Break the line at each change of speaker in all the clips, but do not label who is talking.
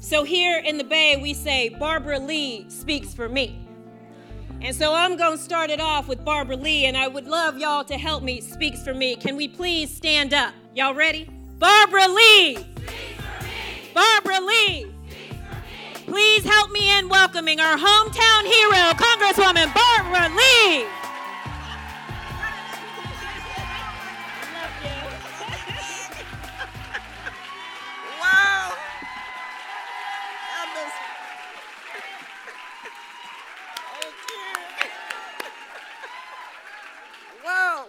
So here in the Bay, we say, Barbara Lee speaks for me. And so I'm going to start it off with Barbara Lee, and I would love y'all to help me speaks for me. Can we please stand up? Y'all ready? Barbara Lee! Speaks for me! Barbara Lee! Speaks for me! Please help me in welcoming our hometown hero, Congresswoman Barbara Lee!
Wow! Wow!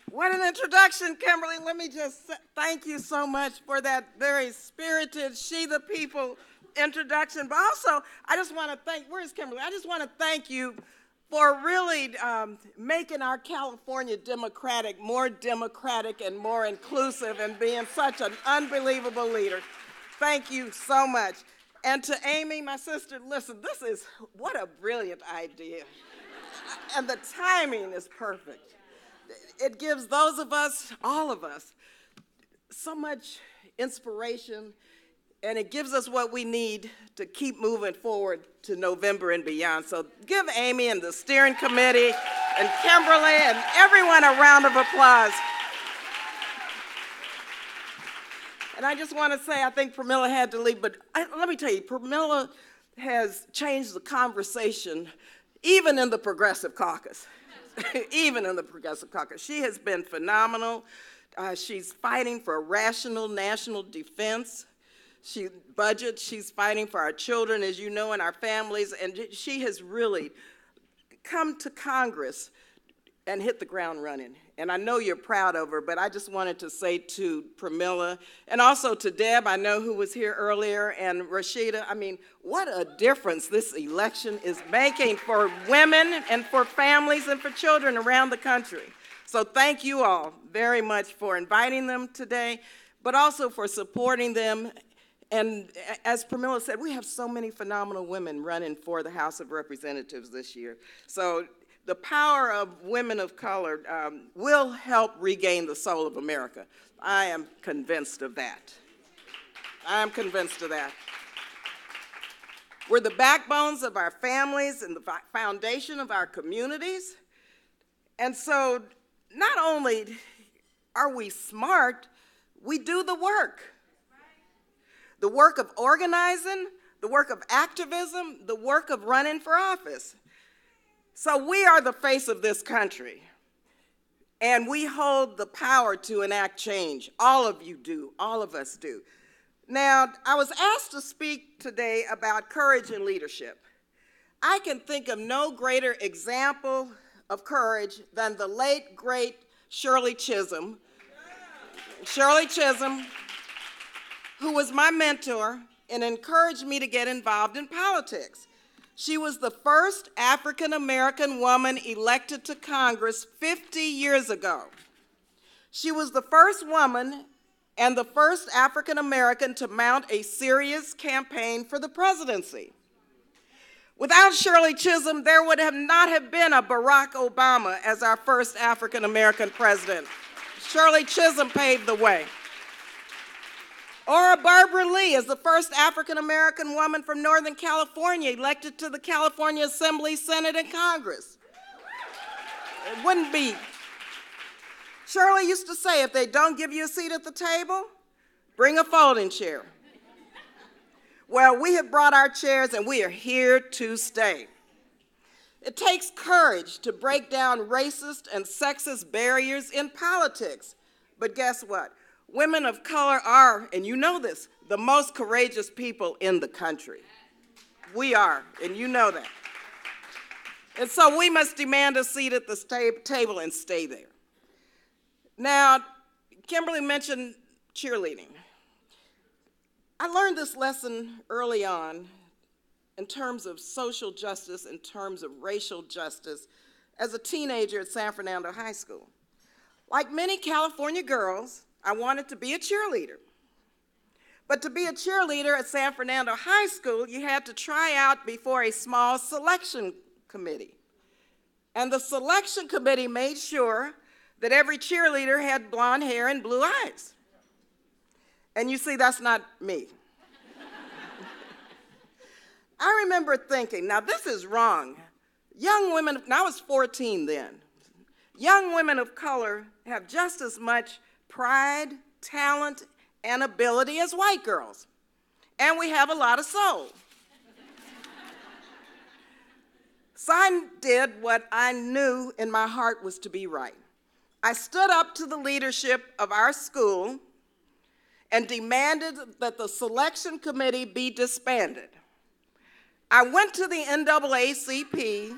What an introduction, Kimberly. Let me just thank you so much for that very spirited She the People introduction. But also, I just want to thank, where's Kimberly? I just want to thank you for really making our California more democratic and more inclusive and being such an unbelievable leader. Thank you so much. And to Amy, my sister, listen, what a brilliant idea. And the timing is perfect. It gives those of us, all of us, so much inspiration, and it gives us what we need to keep moving forward to November and beyond. So give Amy and the steering committee and Kimberly and everyone a round of applause. And I just want to say, I think Pramila had to leave, but let me tell you, Pramila has changed the conversation even in the Progressive Caucus. Even in the Progressive Caucus. She has been phenomenal. She's fighting for a rational national defense. She's fighting for our children, as you know, and our families, and she has really come to Congress and hit the ground running. And I know you're proud of her, but I just wanted to say to Pramila, and also to Deb, I know who was here earlier, and Rashida, I mean, what a difference this election is making for women and for families and for children around the country. So thank you all very much for inviting them today, but also for supporting them. And as Pramila said, we have so many phenomenal women running for the House of Representatives this year. So the power of women of color will help regain the soul of America. I am convinced of that. I am convinced of that. We're the backbones of our families and the foundation of our communities. And so not only are we smart, we do the work. The work of organizing, the work of activism, the work of running for office. So we are the face of this country, and we hold the power to enact change. All of you do, all of us do. Now, I was asked to speak today about courage and leadership. I can think of no greater example of courage than the late, great Shirley Chisholm. Shirley Chisholm, who was my mentor and encouraged me to get involved in politics. She was the first African-American woman elected to Congress 50 years ago. She was the first woman and the first African-American to mount a serious campaign for the presidency. Without Shirley Chisholm, there would not have been a Barack Obama as our first African-American president. Shirley Chisholm paved the way. Or Barbara Lee is the first African-American woman from Northern California elected to the California Assembly, Senate, and Congress. It wouldn't be. Shirley used to say, if they don't give you a seat at the table, bring a folding chair. Well, we have brought our chairs and we are here to stay. It takes courage to break down racist and sexist barriers in politics. But guess what? Women of color are, and you know this, the most courageous people in the country. We are, and you know that. And so we must demand a seat at the table and stay there. Now, Kimberly mentioned cheerleading. I learned this lesson early on in terms of social justice, in terms of racial justice, as a teenager at San Fernando High School. Like many California girls, I wanted to be a cheerleader. But to be a cheerleader at San Fernando High School, you had to try out before a small selection committee. And the selection committee made sure that every cheerleader had blonde hair and blue eyes. And you see, that's not me. I remember thinking, now this is wrong. Young women, and I was 14 then, young women of color have just as much pride, talent, and ability as white girls. And we have a lot of soul. So I did what I knew in my heart was to be right. I stood up to the leadership of our school and demanded that the selection committee be disbanded. I went to the NAACP.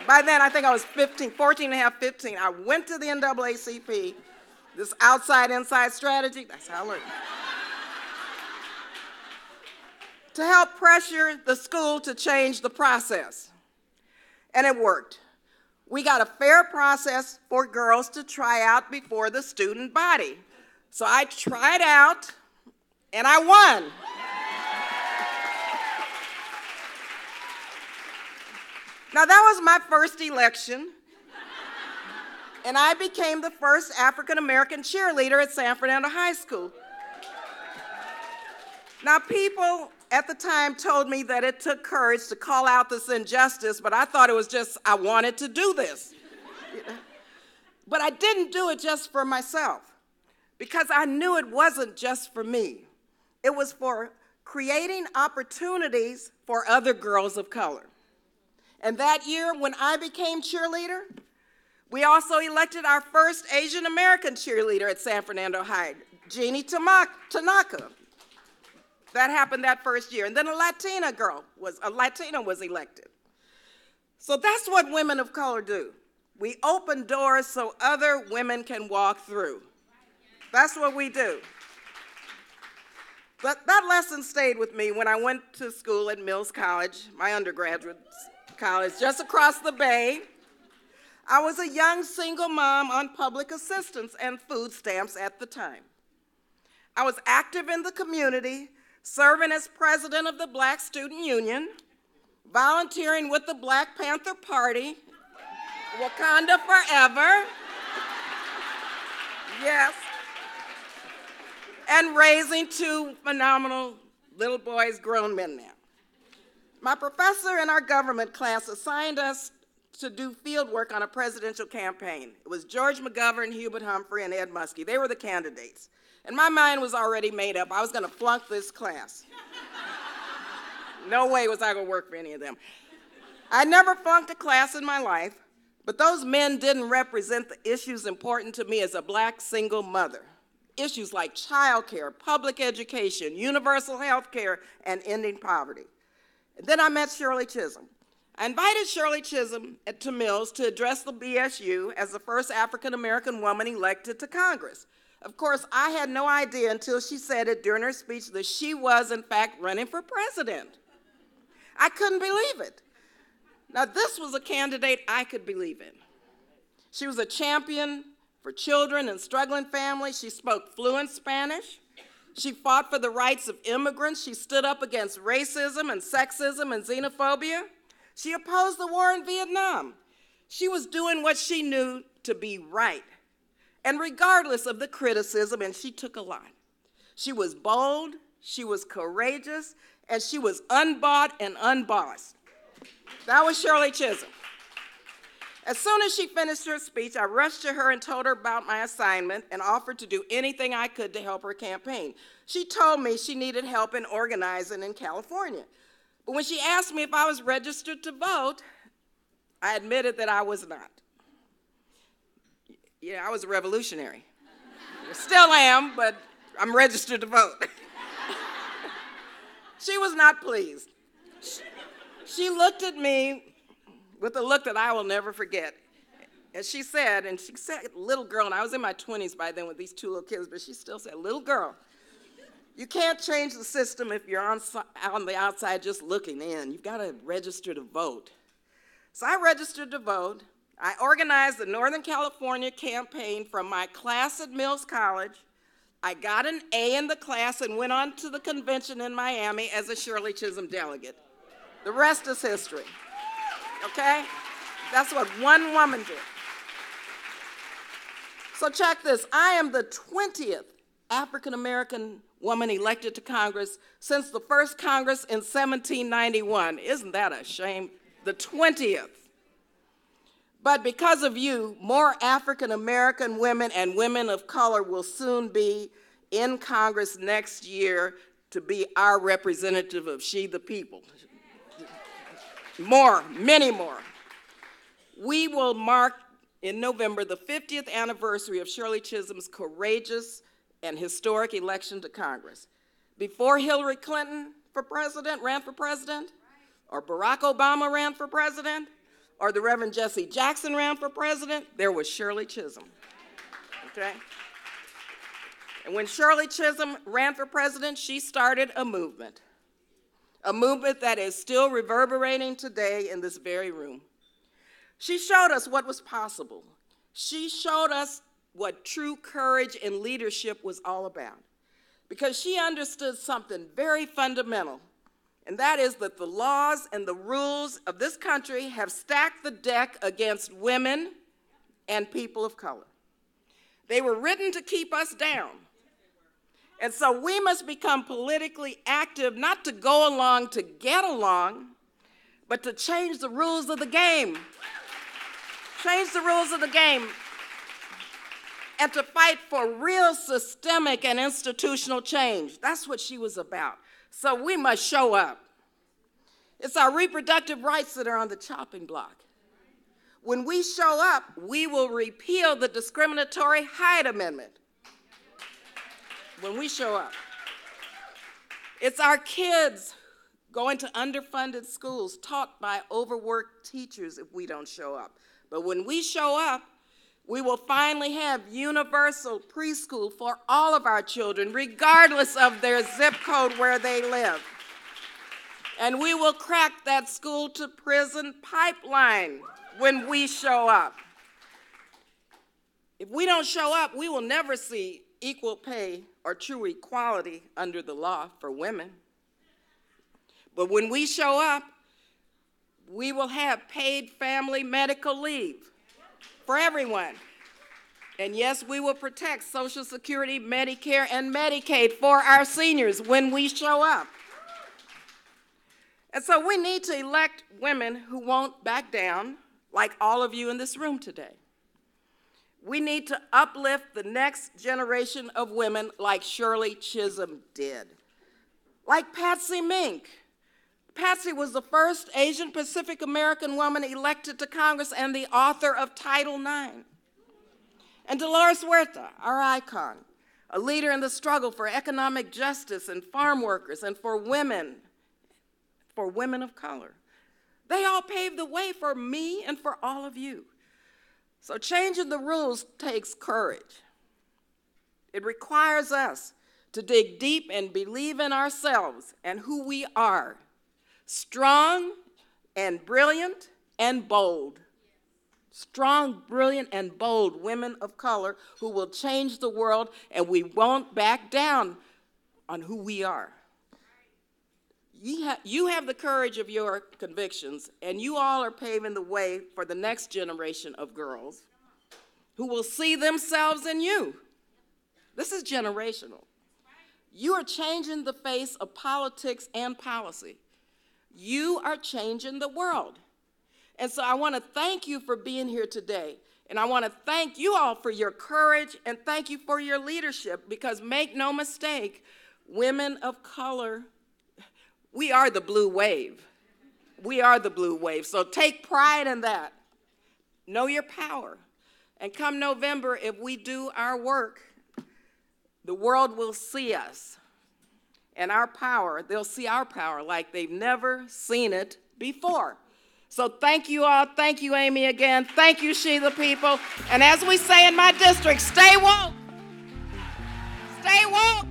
By then, I think I was 14 and a half, 15. I went to the NAACP, this outside-inside strategy, that's how I learned. To help pressure the school to change the process. And it worked. We got a fair process for girls to try out before the student body. So I tried out, and I won. Now, that was my first election, and I became the first African-American cheerleader at San Fernando High School. Now, people at the time told me that it took courage to call out this injustice, but I thought it was just, I wanted to do this. But I didn't do it just for myself, because I knew it wasn't just for me. It was for creating opportunities for other girls of color. And that year, when I became cheerleader, we also elected our first Asian American cheerleader at San Fernando High, Jeannie Tanaka. That happened that first year. And then a Latina was elected. So that's what women of color do. We open doors so other women can walk through. That's what we do. But that lesson stayed with me when I went to school at Mills College, my undergraduate college, just across the bay. I was a young single mom on public assistance and food stamps at the time. I was active in the community, serving as president of the Black Student Union, volunteering with the Black Panther Party, Wakanda Forever, yes, and raising two phenomenal little boys, grown men now. My professor in our government class assigned us to do field work on a presidential campaign. It was George McGovern, Hubert Humphrey, and Ed Muskie. They were the candidates. And my mind was already made up. I was going to flunk this class. No way was I going to work for any of them. I never flunked a class in my life, but those men didn't represent the issues important to me as a Black single mother. Issues like childcare, public education, universal health care, and ending poverty. And then I met Shirley Chisholm. I invited Shirley Chisholm to Mills to address the BSU as the first African-American woman elected to Congress. Of course, I had no idea until she said it during her speech that she was, in fact, running for president. I couldn't believe it. Now, this was a candidate I could believe in. She was a champion for children and struggling families. She spoke fluent Spanish. She fought for the rights of immigrants. She stood up against racism and sexism and xenophobia. She opposed the war in Vietnam. She was doing what she knew to be right. And regardless of the criticism, and she took a lot. She was bold, she was courageous, and she was unbought and unbossed. That was Shirley Chisholm. As soon as she finished her speech, I rushed to her and told her about my assignment and offered to do anything I could to help her campaign. She told me she needed help in organizing in California. But when she asked me if I was registered to vote, I admitted that I was not. Yeah, I was a revolutionary. I still am, but I'm registered to vote. She was not pleased. She looked at me with a look that I will never forget. And she said, little girl, and I was in my 20s by then with these two little kids, but she still said, little girl, you can't change the system if you're on the outside just looking in. You've got to register to vote. So I registered to vote. I organized the Northern California campaign from my class at Mills College. I got an A in the class and went on to the convention in Miami as a Shirley Chisholm delegate. The rest is history, okay? That's what one woman did. So check this. I am the 20th African American woman elected to Congress since the first Congress in 1791. Isn't that a shame? The 20th. But because of you, more African American women and women of color will soon be in Congress next year to be our representative of she the people. More, many more. We will mark in November the 50th anniversary of Shirley Chisholm's courageous and historic election to Congress. Before Hillary Clinton ran for president, or Barack Obama ran for president, or the Reverend Jesse Jackson ran for president, there was Shirley Chisholm, okay? And when Shirley Chisholm ran for president, she started a movement that is still reverberating today in this very room. She showed us what was possible. She showed us what true courage and leadership was all about, because she understood something very fundamental, and that is that the laws and the rules of this country have stacked the deck against women and people of color. They were written to keep us down. And so we must become politically active, not to go along to get along, but to change the rules of the game. Change the rules of the game. And to fight for real systemic and institutional change. That's what she was about. So we must show up. It's our reproductive rights that are on the chopping block. When we show up, we will repeal the discriminatory Hyde Amendment. When we show up. It's our kids going to underfunded schools taught by overworked teachers if we don't show up. But when we show up, we will finally have universal preschool for all of our children, regardless of their zip code where they live. And we will crack that school-to-prison pipeline when we show up. If we don't show up, we will never see equal pay or true equality under the law for women. But when we show up, we will have paid family medical leave for everyone. And yes, we will protect Social Security, Medicare, and Medicaid for our seniors when we show up. And so we need to elect women who won't back down, like all of you in this room today. We need to uplift the next generation of women like Shirley Chisholm did, like Patsy Mink. Patsy was the first Asian Pacific American woman elected to Congress and the author of Title IX. And Dolores Huerta, our icon, a leader in the struggle for economic justice and farm workers and for women of color. They all paved the way for me and for all of you. So changing the rules takes courage. It requires us to dig deep and believe in ourselves and who we are. Strong and brilliant and bold. Strong, brilliant, and bold women of color who will change the world, and we won't back down on who we are. You have the courage of your convictions, and you all are paving the way for the next generation of girls who will see themselves in you. This is generational. You are changing the face of politics and policy. You are changing the world. And so I want to thank you for being here today. And I want to thank you all for your courage and thank you for your leadership, because make no mistake, women of color, we are the blue wave. We are the blue wave. So take pride in that. Know your power. And come November, if we do our work, the world will see us and our power. They'll see our power like they've never seen it before. So thank you all. Thank you, Amy, again. Thank you, She the People. And as we say in my district, stay woke. Stay woke.